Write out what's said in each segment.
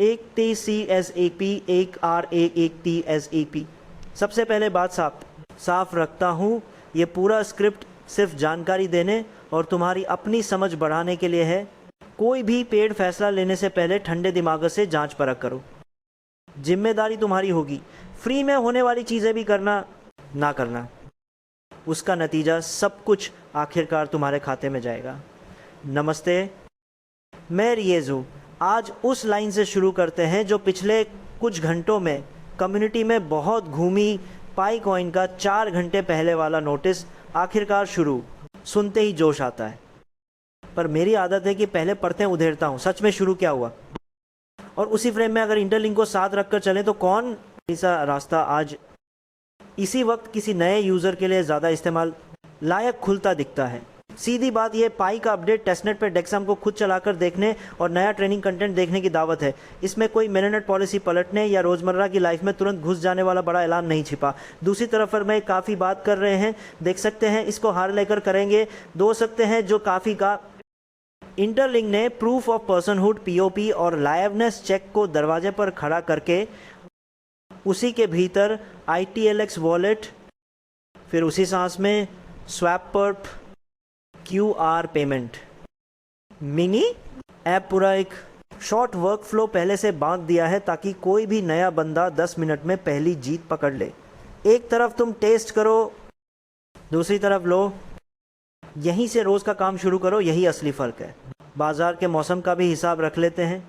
एक TCSAP, एक RA, एक TSAP। सबसे पहले बात साफ रखता हूँ, ये पूरा स्क्रिप्ट सिर्फ जानकारी देने और तुम्हारी अपनी समझ बढ़ाने के लिए है। कोई भी पेड फैसला लेने से पहले ठंडे दिमाग से जांच परख करो। जिम्मेदारी तुम्हारी होगी, फ्री में होने वाली चीज़ें भी करना ना करना, उसका नतीजा सब कुछ आखिरकार तुम्हारे खाते में जाएगा। नमस्ते, मैं रिएज हूँ। आज उस लाइन से शुरू करते हैं जो पिछले कुछ घंटों में कम्युनिटी में बहुत घूमी। पाई कॉइन का 4 घंटे पहले वाला नोटिस आखिरकार शुरू। सुनते ही जोश आता है, पर मेरी आदत है कि पहले पढ़ते उधेड़ता हूँ सच में शुरू क्या हुआ, और उसी फ्रेम में अगर इंटरलिंक को साथ रखकर चलें तो कौन सा रास्ता आज इसी वक्त किसी नए यूज़र के लिए ज़्यादा इस्तेमाल लायक खुलता दिखता है। सीधी बात यह, पाई का अपडेट टेस्टनेट पर डेक्साम को खुद चलाकर देखने और नया ट्रेनिंग कंटेंट देखने की दावत है। इसमें कोई मिनीनेट पॉलिसी पलटने या रोज़मर्रा की लाइफ में तुरंत घुस जाने वाला बड़ा ऐलान नहीं छिपा। दूसरी तरफ पर मैं काफ़ी बात कर रहे हैं, देख सकते हैं, इसको हार लेकर करेंगे दो सकते हैं जो काफ़ी का। इंटरलिंक ने प्रूफ ऑफ पर्सनहुड POP और लाइवनेस चेक को दरवाजे पर खड़ा करके उसी के भीतर ITLX वॉलेट, फिर उसी सांस में स्वैप परप QR पेमेंट मिनी ऐप पूरा एक शॉर्ट वर्क फ्लो पहले से बांध दिया है ताकि कोई भी नया बंदा 10 मिनट में पहली जीत पकड़ ले। एक तरफ तुम टेस्ट करो, दूसरी तरफ लो, यहीं से रोज़ का काम शुरू करो। यही असली फ़र्क है। बाज़ार के मौसम का भी हिसाब रख लेते हैं।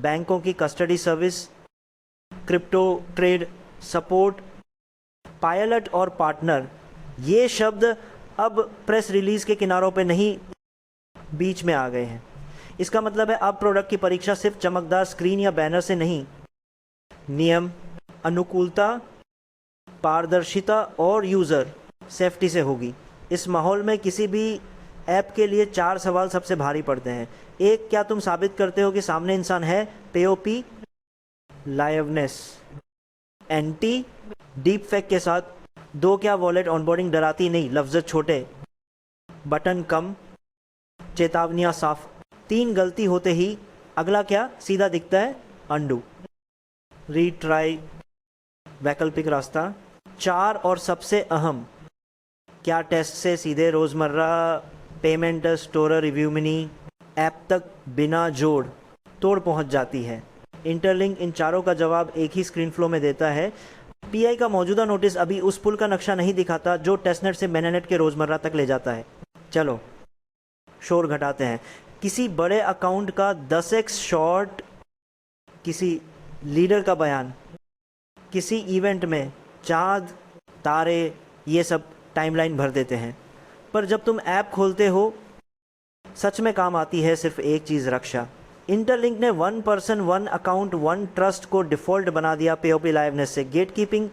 बैंकों की custody service, crypto trade support, pilot और पार्टनर, ये शब्द अब प्रेस रिलीज़ के किनारों पे नहीं, बीच में आ गए हैं। इसका मतलब है अब प्रोडक्ट की परीक्षा सिर्फ चमकदार स्क्रीन या बैनर से नहीं, नियम, अनुकूलता, पारदर्शिता और यूज़र सेफ्टी से होगी। इस माहौल में किसी भी ऐप के लिए 4 सवाल सबसे भारी पड़ते हैं। एक, क्या तुम साबित करते हो कि सामने इंसान है? POP, liveness, anti deep fake के साथ। 2, क्या वॉलेट ऑनबोर्डिंग डराती नहीं? लफ्ज़ छोटे, बटन कम, चेतावनियाँ साफ। 3, गलती होते ही अगला क्या सीधा दिखता है? अंडू, रीट्राई, वैकल्पिक रास्ता। 4 और सबसे अहम, क्या टेस्ट से सीधे रोज़मर्रा payment, store, review mini app तक बिना जोड़ तोड़ पहुंच जाती है? इंटरलिंक इन चारों का जवाब एक ही स्क्रीन फ्लो में देता है। PI का मौजूदा नोटिस अभी उस पुल का नक्शा नहीं दिखाता जो टेस्टनेट से मैनेनेट के रोज़मर्रा तक ले जाता है। चलो शोर घटाते हैं। किसी बड़े अकाउंट का 10x शॉर्ट, किसी लीडर का बयान, किसी इवेंट में चाँद तारे, ये सब टाइमलाइन भर देते हैं। पर जब तुम ऐप खोलते हो सच में काम आती है सिर्फ एक चीज़, रक्षा। इंटरलिंक ने 1 पर्सन 1 अकाउंट 1 ट्रस्ट को डिफ़ॉल्ट बना दिया। POP लाइवनेस से गेट कीपिंग,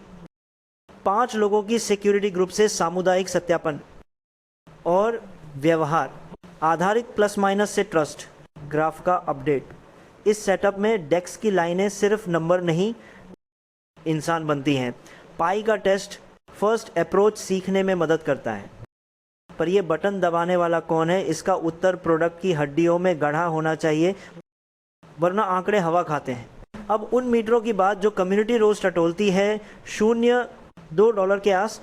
5 लोगों की सिक्योरिटी ग्रुप से सामुदायिक सत्यापन और व्यवहार आधारित प्लस माइनस से ट्रस्ट ग्राफ का अपडेट। इस सेटअप में डेक्स की लाइनें सिर्फ नंबर नहीं, इंसान बनती हैं। पाई का टेस्ट फर्स्ट अप्रोच सीखने में मदद करता है, पर यह बटन दबाने वाला कौन है, इसका उत्तर प्रोडक्ट की हड्डियों में गढ़ा होना चाहिए, वरना आंकड़े हवा खाते हैं। अब उन मीटरों की बात जो कम्युनिटी रोज टटोलती है। 0-2 के आस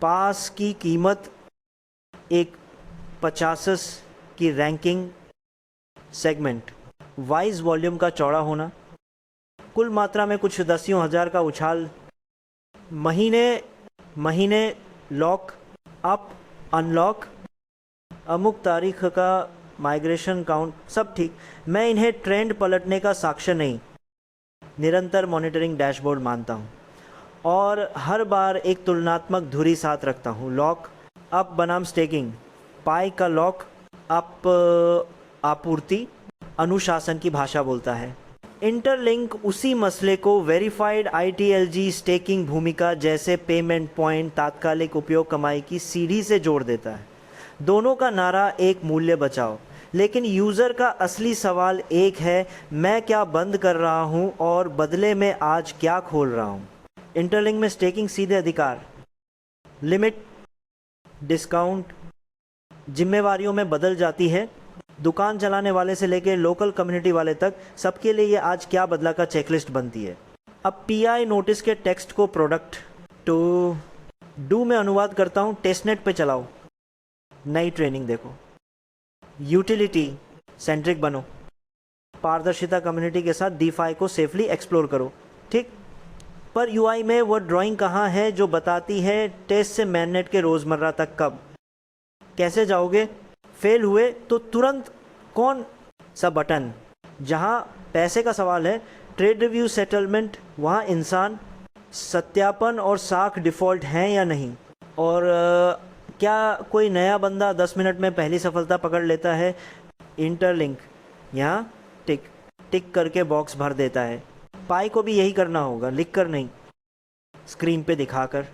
पास की कीमत, एक 50 की रैंकिंग सेगमेंट, वाइज वॉल्यूम का चौड़ा होना, कुल मात्रा में कुछ दसियों हज़ार का उछाल, महीने लॉक अप अनलॉक, अमुक तारीख का माइग्रेशन काउंट, सब ठीक। मैं इन्हें ट्रेंड पलटने का साक्ष्य नहीं, निरंतर मॉनिटरिंग डैशबोर्ड मानता हूँ और हर बार एक तुलनात्मक धुरी साथ रखता हूँ। लॉक अप बनाम स्टेकिंग, पाई का लॉक अप आपूर्ति अनुशासन की भाषा बोलता है। इंटरलिंक उसी मसले को वेरीफाइड ITLG स्टेकिंग भूमिका जैसे पेमेंट पॉइंट तात्कालिक उपयोग कमाई की सीढ़ी से जोड़ देता है। दोनों का नारा एक, मूल्य बचाओ, लेकिन यूज़र का असली सवाल एक है, मैं क्या बंद कर रहा हूँ और बदले में आज क्या खोल रहा हूँ। इंटरलिंक में स्टेकिंग सीधे अधिकार, लिमिट, डिस्काउंट जिम्मेवारियों में बदल जाती है। दुकान चलाने वाले से लेकर लोकल कम्युनिटी वाले तक सबके लिए ये आज क्या बदला का चेकलिस्ट बनती है। अब पीआई नोटिस के टेक्स्ट को प्रोडक्ट टू डू में अनुवाद करता हूँ। टेस्टनेट पे चलाओ, नई ट्रेनिंग देखो। यूटिलिटी सेंट्रिक बनो, पारदर्शिता कम्युनिटी के साथ DeFi को सेफली एक्सप्लोर करो। ठीक, पर यूआई में वो ड्राइंग कहाँ है जो बताती है टेस्ट से मैननेट के रोज़मर्रा तक कब कैसे जाओगे। फेल हुए तो तुरंत कौन सा बटन। जहाँ पैसे का सवाल है, ट्रेड रिव्यू सेटलमेंट, वहाँ इंसान सत्यापन और साख डिफ़ॉल्ट हैं या नहीं। और क्या कोई नया बंदा 10 मिनट में पहली सफलता पकड़ लेता है। इंटरलिंक यहाँ टिक टिक करके बॉक्स भर देता है। पाई को भी यही करना होगा, लिख कर नहीं, स्क्रीन पे दिखाकर।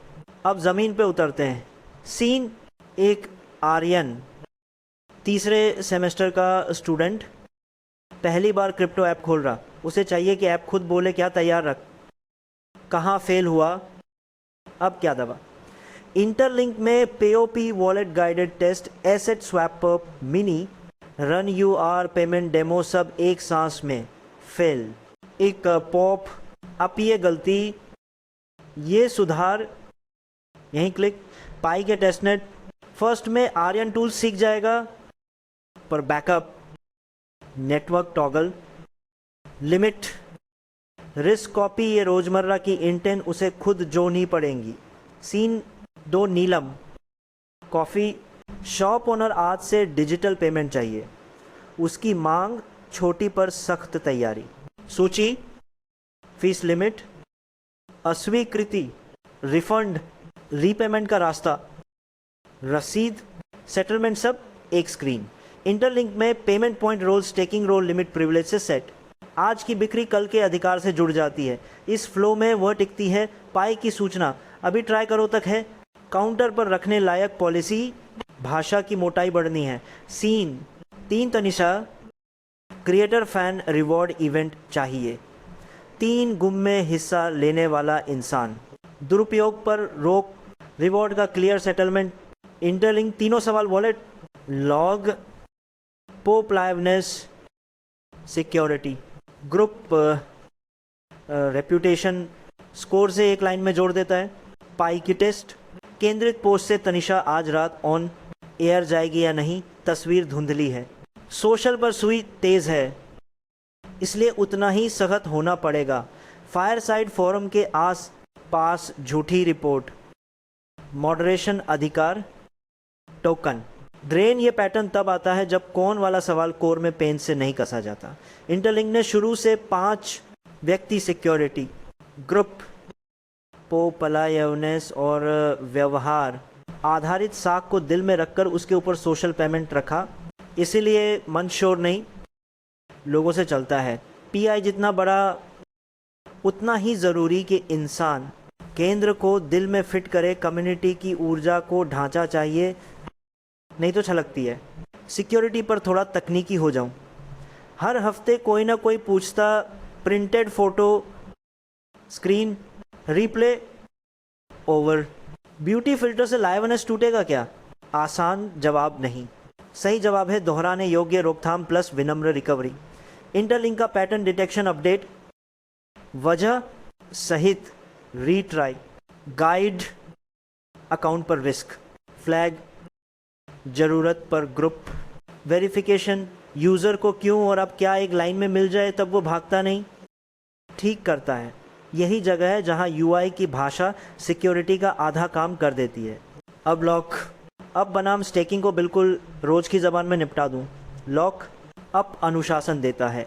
अब ज़मीन पे उतरते हैं। सीन, एक आर्यन, तीसरे सेमेस्टर का स्टूडेंट, पहली बार क्रिप्टो ऐप खोल रहा। उसे चाहिए कि ऐप खुद बोले क्या तैयार रख, कहाँ फेल हुआ, अब क्या दबा। इंटरलिंक में पेओपी wallet guided test, asset swapper mini, run UR payment demo सब एक सांस में फेल। एक पॉप अप, ये गलती, ये सुधार, यहीं क्लिक। पाई के टेस्टनेट फर्स्ट में आर्यन टूल सीख जाएगा, पर backup, network toggle, limit, risk copy, ये रोजमर्रा की इंटेन उसे खुद जोड़नी पड़ेंगी। सीन 2 नीलम, कॉफ़ी शॉप ओनर आज से डिजिटल पेमेंट चाहिए, उसकी मांग छोटी पर सख्त तैयारी। सूची, फीस लिमिट, अस्वीकृति, रिफंड, रीपेमेंट का रास्ता, रसीद, सेटलमेंट सब एक स्क्रीन। इंटरलिंक में payment point role, staking role, limit privilege से सेट। आज की बिक्री कल के अधिकार से जुड़ जाती है। इस फ्लो में वह टिकती है। पाई की सूचना अभी ट्राई करो तक है। काउंटर पर रखने लायक पॉलिसी, भाषा की मोटाई बढ़नी है। Scene 3 Tanisha, creator fan reward event चाहिए। 3 गुम में हिस्सा लेने वाला इंसान, दुरुपयोग पर रोक, रिवॉर्ड का क्लियर सेटलमेंट। इंटरलिंक तीनों सवाल wallet, log, pope liveness, security, group reputation, score से एक लाइन में जोड़ देता है। पाई की टेस्ट, केंद्रित पोस्ट से तनिषा आज रात ऑन एयर जाएगी या नहीं, तस्वीर धुंधली है। सोशल पर सुई तेज है, इसलिए उतना ही सख्त होना पड़ेगा। फायरसाइड फोरम के आस पास झूठी रिपोर्ट, मॉडरेशन अधिकार, टोकन ड्रेन। ये पैटर्न तब आता है जब कौन वाला सवाल कोर में पेन से नहीं कसा जाता। इंटरलिंक ने शुरू से 5 व्यक्ति सिक्योरिटी, ग्रुप, पोपलायवनेस और व्यवहार आधारित साख को दिल में रखकर उसके ऊपर सोशल पेमेंट रखा। इसीलिए मन शोर नहीं, लोगों से चलता है। पीआई जितना बड़ा उतना ही ज़रूरी कि इंसान केंद्र को दिल में फिट करे। कम्युनिटी की ऊर्जा को ढांचा चाहिए, नहीं तो छलकती है। सिक्योरिटी पर थोड़ा तकनीकी हो जाऊं। हर हफ्ते कोई ना कोई पूछता, printed photo, screen, replay, over. Beauty filter से लाइवनेस टूटेगा क्या? आसान जवाब नहीं। सही जवाब है दोहराने योग्य रोकथाम प्लस विनम्र रिकवरी। इंटरलिंक का पैटर्न डिटेक्शन अपडेट, वजह सहित रीट्राई, गाइड, अकाउंट पर रिस्क, फ्लैग, ज़रूरत पर ग्रुप, वेरिफिकेशन, यूज़र को क्यों और अब क्या एक लाइन में मिल जाए तब वो भागता नहीं, ठीक करता है। यही जगह है जहां यूआई की भाषा सिक्योरिटी का आधा काम कर देती है। अब लॉक, अब बनाम स्टेकिंग को बिल्कुल रोज़ की ज़बान में निपटा दूं। लॉक अप अनुशासन देता है,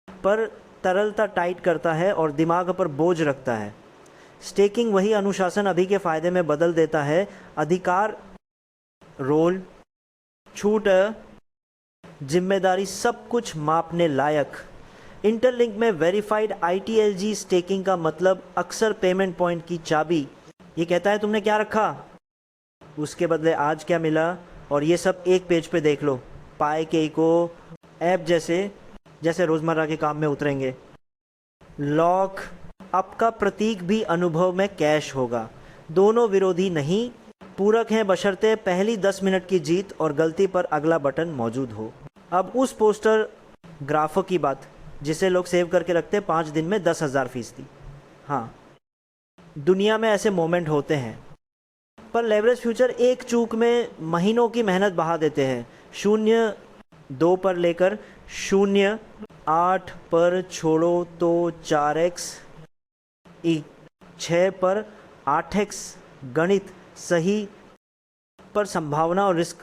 पर तरलता टाइट करता है और दिमाग पर बोझ रखता है। स्टेकिंग वही अनुशासन अभी के फ़ायदे में बदल देता है। अधिकार, रोल, छूट, जिम्मेदारी, सब कुछ मापने लायक। इंटरलिंक में वेरीफाइड ITLG स्टेकिंग का मतलब अक्सर पेमेंट पॉइंट की चाबी। ये कहता है तुमने क्या रखा, उसके बदले आज क्या मिला, और ये सब एक पेज पे देख लो। पाई के इको ऐप जैसे रोज़मर्रा के काम में उतरेंगे। लॉक अप का प्रतीक भी अनुभव में कैश होगा। दोनों विरोधी नहीं, पूरक हैं, बशर्ते पहली 10 मिनट की जीत और गलती पर अगला बटन मौजूद हो। अब उस पोस्टर ग्राफ की बात, जिसे लोग सेव करके रखते हैं 5 दिन में 10,000%। हाँ, दुनिया में ऐसे मोमेंट होते हैं, पर लेवरेज फ्यूचर एक चूक में महीनों की मेहनत बहा देते हैं। 0.2 पर लेकर 0.8 पर छोड़ो तो 4x, 6 पर 8x, गणित सही पर संभावना और रिस्क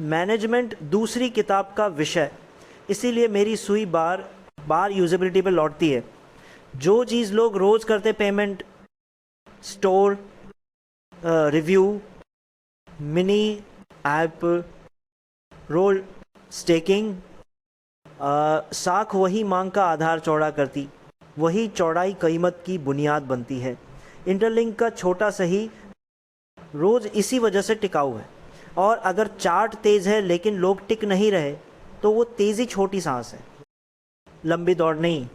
मैनेजमेंट दूसरी किताब का विषय। इसीलिए मेरी सुई बार बार यूजेबिलिटी पर लौटती है। जो चीज़ लोग रोज़ करते, payment, store, review, mini app, role, staking, साख, वही मांग का आधार चौड़ा करती, वही चौड़ाई कीमत की बुनियाद बनती है। इंटरलिंक का छोटा सही रोज़ इसी वजह से टिकाऊ है। और अगर चार्ट तेज़ है लेकिन लोग टिक नहीं रहे तो वो तेज़ी छोटी सांस है, लंबी दौड़ नहीं।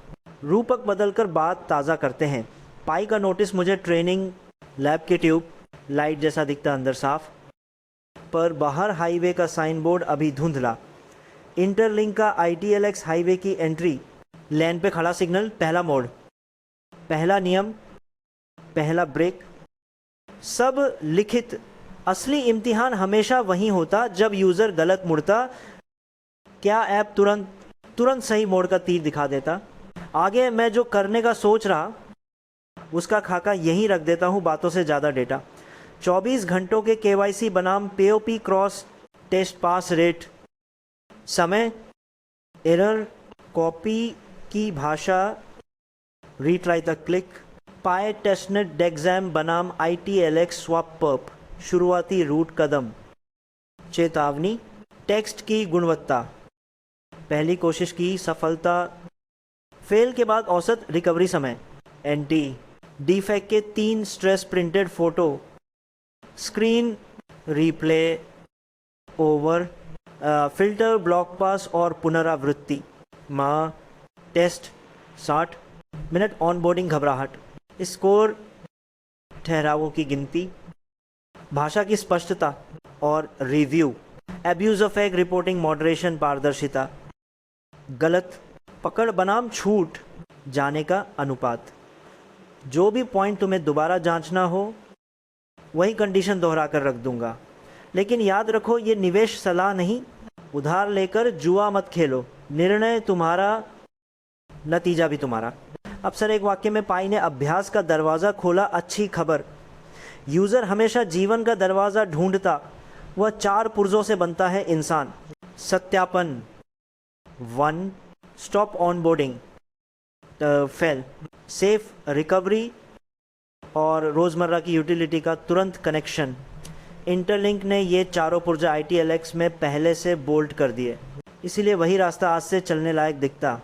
रूपक बदलकर बात ताज़ा करते हैं। पाई का नोटिस मुझे ट्रेनिंग लैब की ट्यूब लाइट जैसा दिखता, अंदर साफ, पर बाहर हाईवे का साइन बोर्ड अभी धुंधला। इंटरलिंक का ITLX हाईवे की एंट्री, लेन पे खड़ा सिग्नल, पहला मोड़, पहला नियम, पहला ब्रेक, सब लिखित। असली इम्तिहान हमेशा वहीं होता जब यूज़र गलत मुड़ता। क्या ऐप तुरंत सही मोड़ का तीर दिखा देता। आगे मैं जो करने का सोच रहा उसका खाका यहीं रख देता हूँ, बातों से ज़्यादा डेटा। 24 घंटों के KYC बनाम POP cross test pass rate, समय, एरर, कॉपी की भाषा, रीट्राई तक क्लिक, पाए टेस्टनेट डेग्जाम बनाम ITLX स्वैप पर्प, शुरुआती रूट कदम, चेतावनी, टेक्स्ट की गुणवत्ता, पहली कोशिश की सफलता, फेल के बाद औसत रिकवरी समय, एंटी डिफेक्ट के 3 stress printed photo, screen replay, over, filter, block pass और पुनरावृत्ति, माँ, टेस्ट 60 मिनट, ऑनबोर्डिंग घबराहट, स्कोर, ठहरावों की गिनती, भाषा की स्पष्टता और review, abuse of egg reporting, moderation, पारदर्शिता, गलत पकड़ बनाम छूट जाने का अनुपात। जो भी पॉइंट तुम्हें दोबारा जांचना हो वही कंडीशन दोहरा कर रख दूंगा, लेकिन याद रखो ये निवेश सलाह नहीं। उधार लेकर जुआ मत खेलो, निर्णय तुम्हारा, नतीजा भी तुम्हारा। अब सर एक वाक्य में पाई ने अभ्यास का दरवाज़ा खोला। अच्छी खबर, यूज़र हमेशा जीवन का दरवाज़ा ढूंढता, वह 4 पुर्जों से बनता है इंसान। सत्यापन, 1 stop onboarding, fail, safe recovery और रोज़मर्रा की यूटिलिटी का तुरंत कनेक्शन। इंटरलिंक ने ये चारों पुर्जा ITLX में पहले से बोल्ट कर दिए, इसीलिए वही रास्ता आज से चलने लायक दिखता।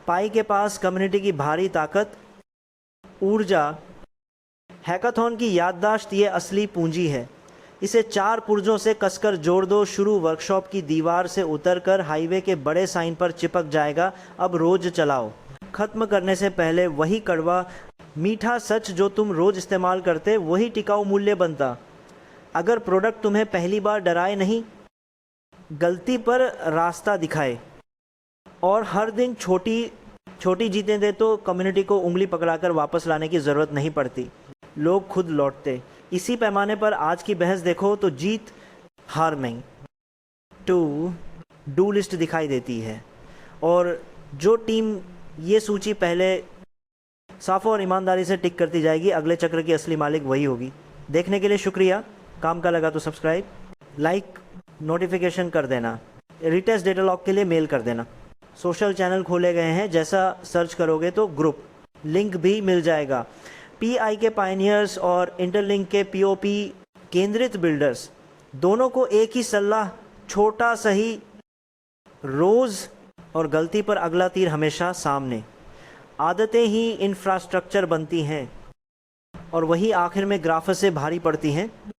पाई के पास कम्युनिटी की भारी ताकत, ऊर्जा, हैकाथॉन की याददाश्त, ये असली पूंजी है। इसे 4 पुर्जों से कसकर जोड़ दो। शुरू वर्कशॉप की दीवार से उतरकर हाईवे के बड़े साइन पर चिपक जाएगा। अब रोज चलाओ। खत्म करने से पहले वही कड़वा मीठा सच जो तुम रोज इस्तेमाल करते, वही टिकाऊ मूल्य बनता। अगर प्रोडक्ट तुम्हें पहली बार डराए नहीं, गलती पर रास्ता दिखाए और हर दिन छोटी जीतें दे, तो कम्युनिटी को उंगली पकड़ाकर वापस लाने की ज़रूरत नहीं पड़ती, लोग खुद लौटते। इसी पैमाने पर आज की बहस देखो तो जीत हार में टू डू लिस्ट दिखाई देती है, और जो टीम ये सूची पहले साफ और ईमानदारी से टिक करती जाएगी, अगले चक्र की असली मालिक वही होगी। देखने के लिए शुक्रिया। काम का लगा तो सब्सक्राइब, लाइक, नोटिफिकेशन कर देना। रिटेस्ट डेटा लॉग के लिए मेल कर देना। सोशल चैनल खोले गए हैं, जैसा सर्च करोगे तो ग्रुप लिंक भी मिल जाएगा। PI के पायनियर्स और इंटरलिंक के POP केंद्रित बिल्डर्स, दोनों को एक ही सलाह, छोटा सही रोज़ और गलती पर अगला तीर हमेशा सामने। आदतें ही इंफ्रास्ट्रक्चर बनती हैं और वही आखिर में ग्राफ से भारी पड़ती हैं।